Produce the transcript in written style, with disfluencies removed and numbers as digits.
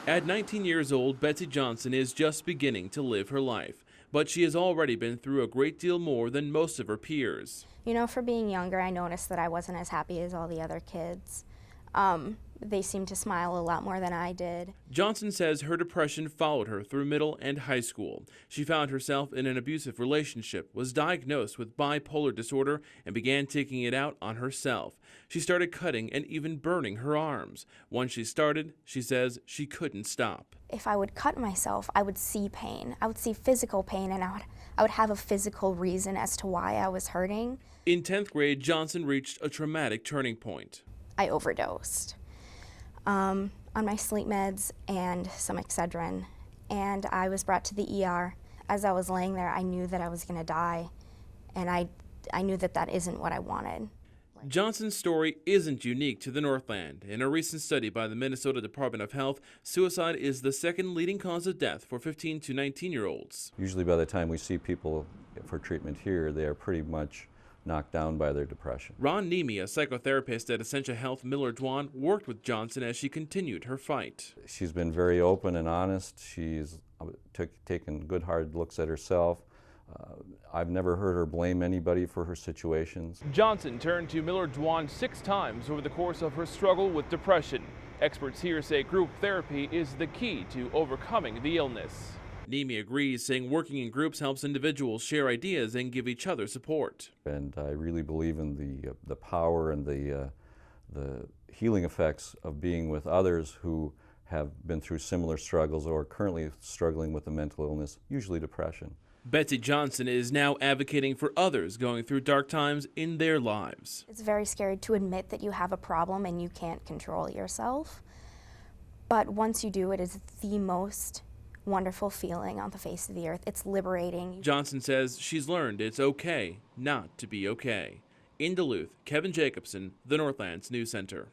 At 19 years old, Betsy Johnson is just beginning to live her life, but she has already been through a great deal more than most of her peers. You know, for being younger, I noticed that I wasn't as happy as all the other kids. They seemed to smile a lot more than I did. Johnson says her depression followed her through middle and high school. She found herself in an abusive relationship, was diagnosed with bipolar disorder, and began taking it out on herself. She started cutting and even burning her arms. Once she started, she says she couldn't stop. If I would cut myself, I would see pain. I would see physical pain, and I would have a physical reason as to why I was hurting. In 10th grade, Johnson reached a traumatic turning point. I overdosed on my sleep meds and some Excedrin, and I was brought to the ER. As I was laying there, I knew that I was going to die, and I knew that that isn't what I wanted. Johnson's story isn't unique to the Northland. In a recent study by the Minnesota Department of Health, suicide is the second leading cause of death for 15 to 19-year-olds. Usually by the time we see people for treatment here, they are pretty much knocked down by their depression. Ron Nemi, a psychotherapist at Essentia Health Miller-Dwan, worked with Johnson as she continued her fight. She's been very open and honest. She's taken good hard looks at herself. I've never heard her blame anybody for her situations. Johnson turned to Miller-Dwan 6 times over the course of her struggle with depression. Experts here say group therapy is the key to overcoming the illness. Nemi agrees, saying working in groups helps individuals share ideas and give each other support. And I really believe in the power and the healing effects of being with others who have been through similar struggles or currently struggling with a mental illness, usually depression. Betsy Johnson is now advocating for others going through dark times in their lives. It's very scary to admit that you have a problem and you can't control yourself. But once you do, it is the most wonderful feeling on the face of the earth. It's liberating. Johnson says she's learned it's okay not to be okay. In Duluth, Kevin Jacobson, the Northlands News Center.